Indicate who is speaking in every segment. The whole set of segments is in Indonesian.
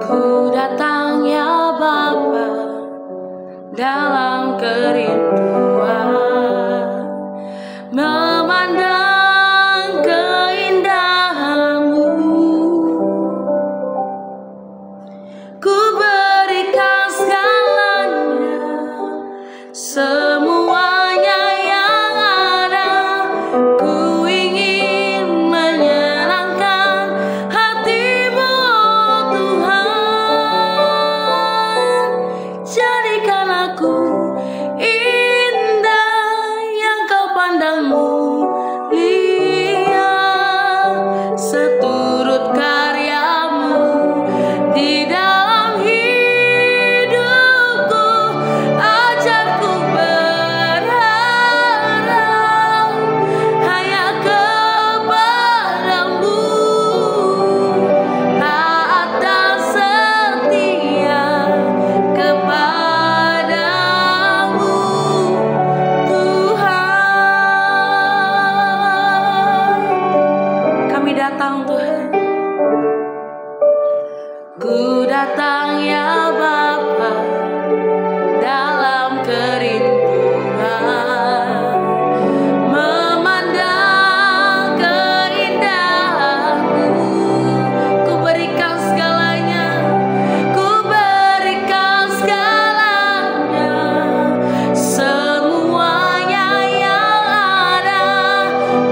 Speaker 1: Ku datang ya Bapa dalam kerinduan, memandang keindahan-Mu. Ku berikan segalanya, semuanya yang ada. Ku ingin menyenangkan hati-Mu, oh Tuhan. Jadikan aku indah yang Kau pandang mulia, seturut karya-Mu di dalam hidupku. Ajarku berharap hanya kepada-Mu, taat dan setia kepada-Mu, Tuhan. Kami datang, Tuhan. Ku datang ya Bapa dalam kerinduan, memandang keindahan-Mu. Ku berikan segalanya, ku berikan segalanya, semuanya yang ada.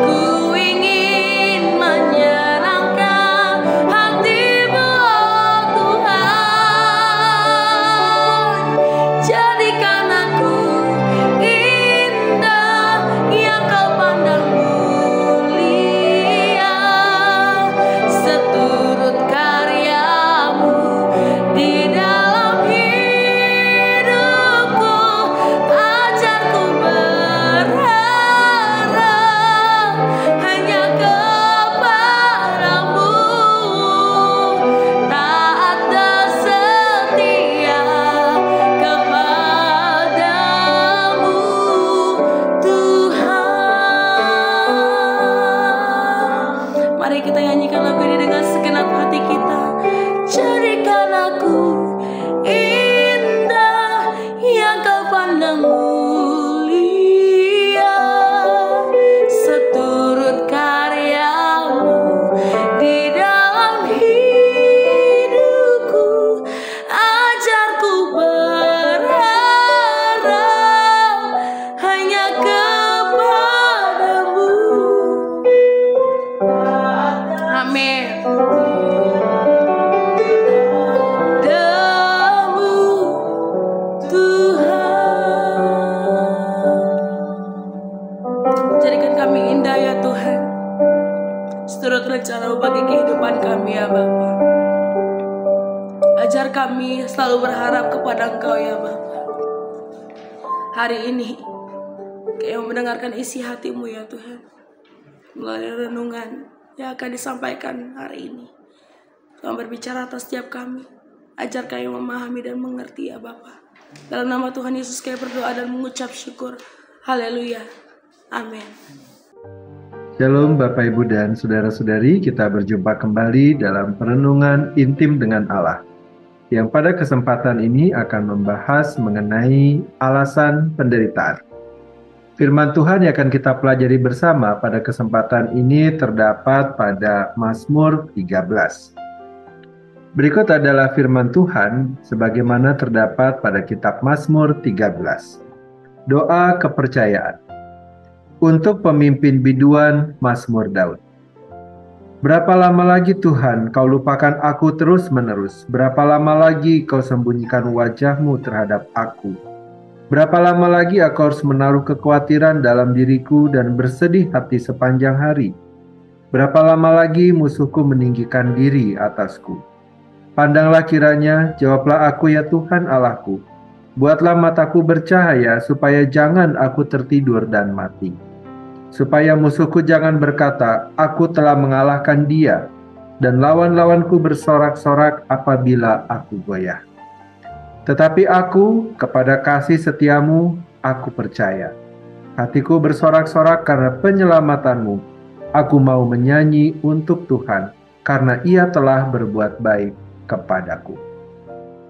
Speaker 1: Ku ingin menyenangkan hati-Mu, oh Tuhan. Jadikan aku indah yang Kau pandang mulia, seturut karya-Mu di dalam hidupku. Ajarku berharap hanya kepada-Mu, taat dan setia kepada-Mu, Tuhan. Mari kita nyanyikan lagu ini dengan segenap hati kita. Jadikan aku indah yang Kau pandang mulia, seturut karya-Mu di dalam hidupku. Ajarku berharap hanya kepada-Mu. Amin. Damu, Tuhan. Jadikan kami indah ya Tuhan, seturut rencana-Mu bagi kehidupan kami ya Bapa. Ajar kami selalu berharap kepada Engkau ya Bapa. Hari ini kami mendengarkan isi hati-Mu ya Tuhan, melalui renungan yang akan disampaikan hari ini. Tuhan berbicara atas setiap kami. Ajar kami memahami dan mengerti ya Bapa. Dalam nama Tuhan Yesus kami berdoa dan mengucap syukur. Haleluya. Amin.
Speaker 2: Shalom Bapak Ibu dan Saudara-saudari, kita berjumpa kembali dalam Perenungan Intim dengan Allah, yang pada kesempatan ini akan membahas mengenai alasan penderitaan. Firman Tuhan yang akan kita pelajari bersama pada kesempatan ini terdapat pada Mazmur 13. Berikut adalah firman Tuhan sebagaimana terdapat pada kitab Mazmur 13. Doa kepercayaan. Untuk pemimpin biduan, Mazmur Daud. Berapa lama lagi Tuhan Kau lupakan aku terus-menerus? Berapa lama lagi Kau sembunyikan wajah-Mu terhadap aku? Berapa lama lagi aku harus menaruh kekhawatiran dalam diriku dan bersedih hati sepanjang hari? Berapa lama lagi musuhku meninggikan diri atasku? Pandanglah kiranya, jawablah aku ya Tuhan Allahku. Buatlah mataku bercahaya supaya jangan aku tertidur dan mati. Supaya musuhku jangan berkata, aku telah mengalahkan dia, dan lawan-lawanku bersorak-sorak apabila aku goyah. Tetapi aku, kepada kasih setiamu, aku percaya. Hatiku bersorak-sorak karena penyelamatanmu. Aku mau menyanyi untuk Tuhan, karena Ia telah berbuat baik. kepadaku.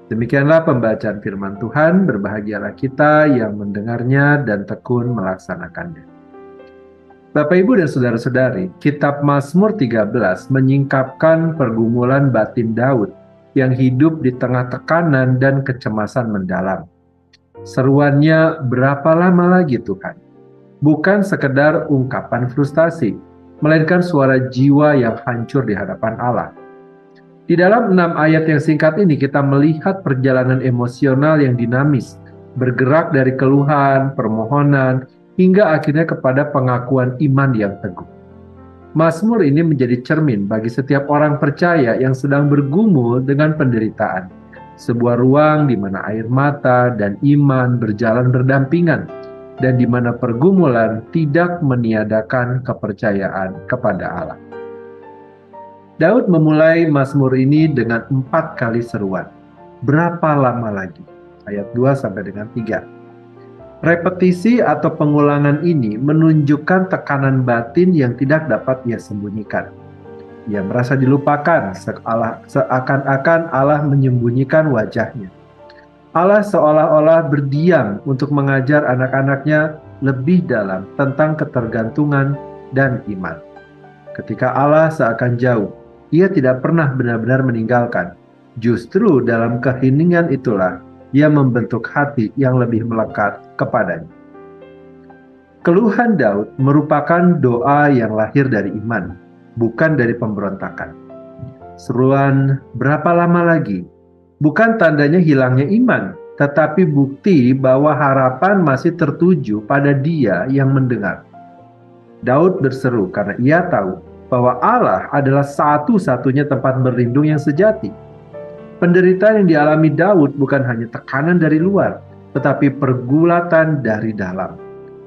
Speaker 2: Demikianlah pembacaan firman Tuhan. Berbahagialah kita yang mendengarnya dan tekun melaksanakannya. Bapak, Ibu, dan saudara-saudari, kitab Mazmur 13 menyingkapkan pergumulan batin Daud yang hidup di tengah tekanan dan kecemasan mendalam. Seruannya, berapa lama lagi Tuhan? Bukan sekedar ungkapan frustasi, melainkan suara jiwa yang hancur di hadapan Allah. Di dalam 6 ayat yang singkat ini kita melihat perjalanan emosional yang dinamis, bergerak dari keluhan, permohonan, hingga akhirnya kepada pengakuan iman yang teguh. Mazmur ini menjadi cermin bagi setiap orang percaya yang sedang bergumul dengan penderitaan. Sebuah ruang di mana air mata dan iman berjalan berdampingan, dan di mana pergumulan tidak meniadakan kepercayaan kepada Allah. Daud memulai Mazmur ini dengan 4 kali seruan. Berapa lama lagi? Ayat 2 sampai dengan 3. Repetisi atau pengulangan ini menunjukkan tekanan batin yang tidak dapat ia sembunyikan. Ia merasa dilupakan, seakan-akan Allah menyembunyikan wajahnya. Allah seolah-olah berdiam untuk mengajar anak-anaknya lebih dalam tentang ketergantungan dan iman. Ketika Allah seakan jauh, Ia tidak pernah benar-benar meninggalkan. Justru dalam keheningan itulah Ia membentuk hati yang lebih melekat kepadanya. Keluhan Daud merupakan doa yang lahir dari iman, bukan dari pemberontakan. Seruan berapa lama lagi bukan tandanya hilangnya iman, tetapi bukti bahwa harapan masih tertuju pada Dia yang mendengar. Daud berseru karena ia tahu bahwa Allah adalah satu-satunya tempat berlindung yang sejati. Penderitaan yang dialami Daud bukan hanya tekanan dari luar, tetapi pergulatan dari dalam.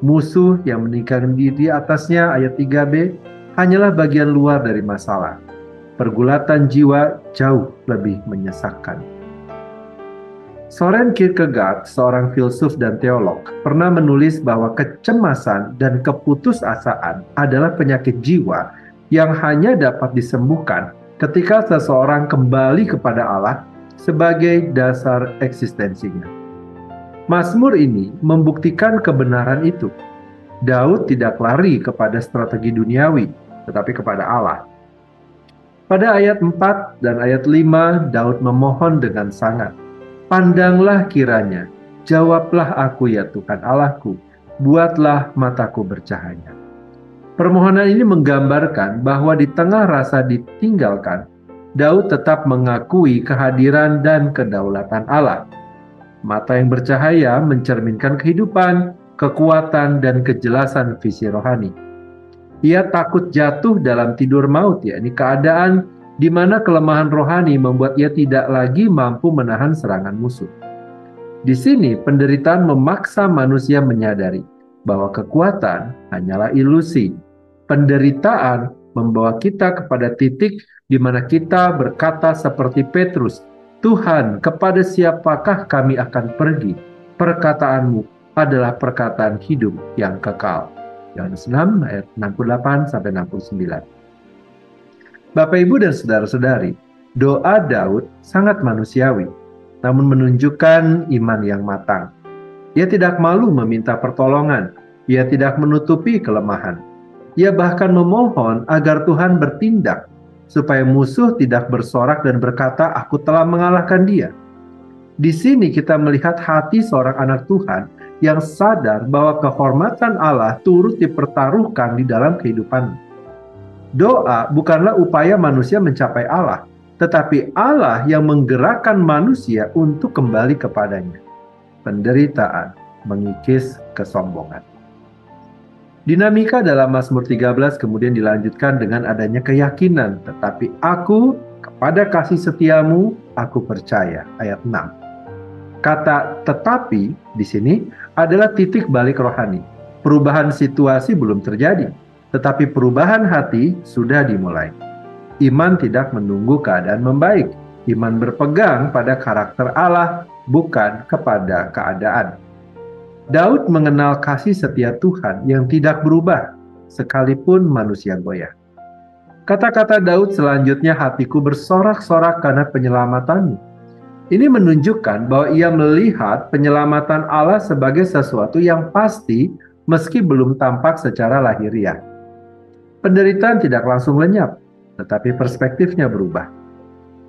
Speaker 2: Musuh yang meninggikan diri atasnya, ayat 3b, hanyalah bagian luar dari masalah. Pergulatan jiwa jauh lebih menyesakkan. Soren Kierkegaard, seorang filsuf dan teolog, pernah menulis bahwa kecemasan dan keputusasaan adalah penyakit jiwa yang hanya dapat disembuhkan ketika seseorang kembali kepada Allah sebagai dasar eksistensinya. Mazmur ini membuktikan kebenaran itu. Daud tidak lari kepada strategi duniawi, tetapi kepada Allah. Pada ayat 4 dan ayat 5, Daud memohon dengan sangat, "Pandanglah kiranya, jawablah aku ya Tuhan Allahku, buatlah mataku bercahaya." Permohonan ini menggambarkan bahwa di tengah rasa ditinggalkan, Daud tetap mengakui kehadiran dan kedaulatan Allah. Mata yang bercahaya mencerminkan kehidupan, kekuatan, dan kejelasan visi rohani. Ia takut jatuh dalam tidur maut, yakni keadaan di mana kelemahan rohani membuat ia tidak lagi mampu menahan serangan musuh. Di sini penderitaan memaksa manusia menyadari bahwa kekuatan hanyalah ilusi. Penderitaan membawa kita kepada titik di mana kita berkata seperti Petrus, "Tuhan, kepada siapakah kami akan pergi? Perkataanmu adalah perkataan hidup yang kekal." Yohanes 6 ayat 68-69. Bapak, Ibu, dan saudara-saudari, doa Daud sangat manusiawi, namun menunjukkan iman yang matang. Ia tidak malu meminta pertolongan, ia tidak menutupi kelemahan. Ia bahkan memohon agar Tuhan bertindak, supaya musuh tidak bersorak dan berkata, "Aku telah mengalahkan dia." Di sini kita melihat hati seorang anak Tuhan yang sadar bahwa kehormatan Allah turut dipertaruhkan di dalam kehidupan. Doa bukanlah upaya manusia mencapai Allah, tetapi Allah yang menggerakkan manusia untuk kembali kepadanya. Penderitaan mengikis kesombongan. Dinamika dalam Mazmur 13 kemudian dilanjutkan dengan adanya keyakinan, "Tetapi aku kepada kasih setiamu, aku percaya." Ayat 6. Kata "tetapi" di sini adalah titik balik rohani. Perubahan situasi belum terjadi, tetapi perubahan hati sudah dimulai. Iman tidak menunggu keadaan membaik. Iman berpegang pada karakter Allah, bukan kepada keadaan. Daud mengenal kasih setia Tuhan yang tidak berubah, sekalipun manusia goyah. Kata-kata Daud selanjutnya, hatiku bersorak-sorak karena penyelamatanmu. Ini menunjukkan bahwa ia melihat penyelamatan Allah sebagai sesuatu yang pasti meski belum tampak secara lahiriah. Penderitaan tidak langsung lenyap, tetapi perspektifnya berubah.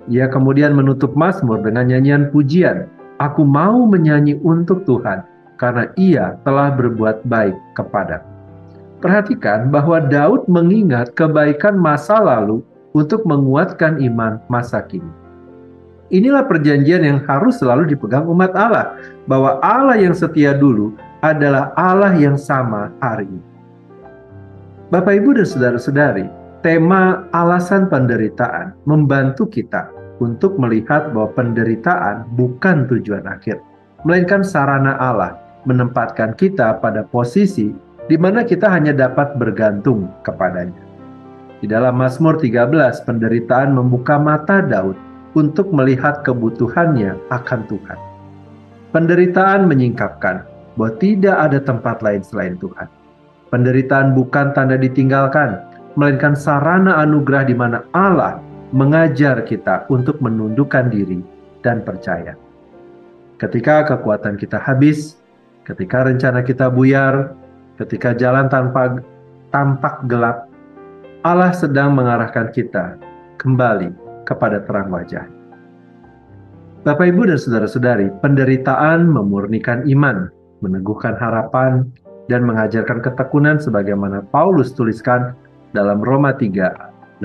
Speaker 2: Ia kemudian menutup Mazmur dengan nyanyian pujian, "Aku mau menyanyi untuk Tuhan, karena Ia telah berbuat baik kepadaku." Perhatikan bahwa Daud mengingat kebaikan masa lalu untuk menguatkan iman masa kini. Inilah perjanjian yang harus selalu dipegang umat Allah, bahwa Allah yang setia dulu adalah Allah yang sama hari ini. Bapak, Ibu, dan saudara-saudari, tema alasan penderitaan membantu kita untuk melihat bahwa penderitaan bukan tujuan akhir, melainkan sarana Allah menempatkan kita pada posisi di mana kita hanya dapat bergantung kepadanya. Di dalam Mazmur 13, penderitaan membuka mata Daud untuk melihat kebutuhannya akan Tuhan. Penderitaan menyingkapkan bahwa tidak ada tempat lain selain Tuhan. Penderitaan bukan tanda ditinggalkan, melainkan sarana anugerah di mana Allah mengajar kita untuk menundukkan diri dan percaya. Ketika kekuatan kita habis, ketika rencana kita buyar, ketika jalan tampak gelap, Allah sedang mengarahkan kita kembali kepada terang wajah. Bapak, Ibu, dan saudara-saudari, penderitaan memurnikan iman, meneguhkan harapan, dan mengajarkan ketekunan sebagaimana Paulus tuliskan dalam Roma 5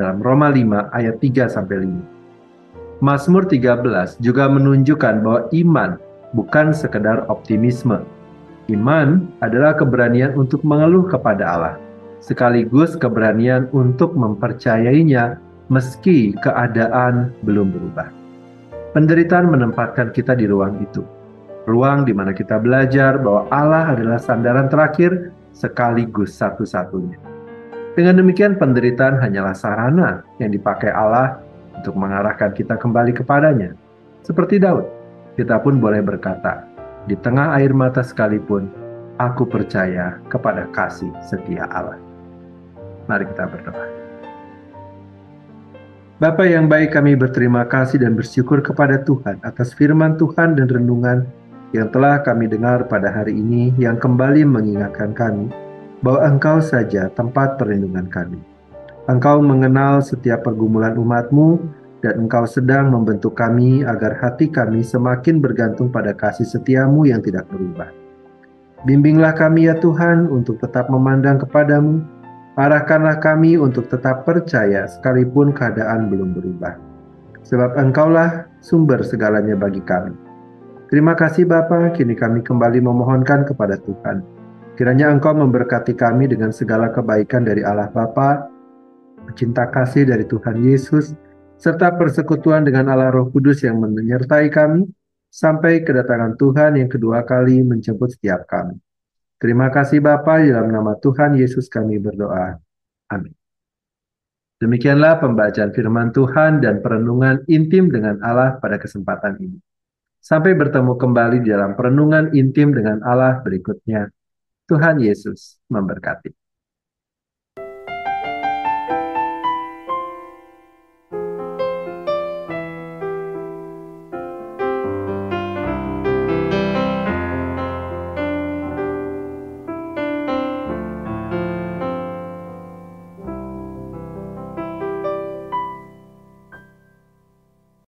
Speaker 2: ayat 3-5. Mazmur 13 juga menunjukkan bahwa iman bukan sekedar optimisme. Iman adalah keberanian untuk mengeluh kepada Allah, sekaligus keberanian untuk mempercayainya meski keadaan belum berubah. Penderitaan menempatkan kita di ruang itu. Ruang di mana kita belajar bahwa Allah adalah sandaran terakhir sekaligus satu-satunya. Dengan demikian, penderitaan hanyalah sarana yang dipakai Allah untuk mengarahkan kita kembali kepadanya. Seperti Daud, kita pun boleh berkata, "Di tengah air mata sekalipun, aku percaya kepada kasih setia Allah." Mari kita berdoa. Bapa yang baik, kami berterima kasih dan bersyukur kepada Tuhan atas firman Tuhan dan renungan yang telah kami dengar pada hari ini, yang kembali mengingatkan kami bahwa Engkau saja tempat perlindungan kami. Engkau mengenal setiap pergumulan umat-Mu, dan Engkau sedang membentuk kami agar hati kami semakin bergantung pada kasih setia-Mu yang tidak berubah. Bimbinglah kami ya Tuhan untuk tetap memandang kepada-Mu. Arahkanlah kami untuk tetap percaya sekalipun keadaan belum berubah. Sebab Engkaulah sumber segalanya bagi kami. Terima kasih Bapa, kini kami kembali memohonkan kepada Tuhan. Kiranya Engkau memberkati kami dengan segala kebaikan dari Allah Bapa, cinta kasih dari Tuhan Yesus, serta persekutuan dengan Allah Roh Kudus yang menyertai kami, sampai kedatangan Tuhan yang kedua kali menjemput setiap kami. Terima kasih Bapa, di dalam nama Tuhan Yesus kami berdoa. Amin. Demikianlah pembacaan firman Tuhan dan perenungan intim dengan Allah pada kesempatan ini. Sampai bertemu kembali di dalam perenungan intim dengan Allah berikutnya. Tuhan Yesus memberkati.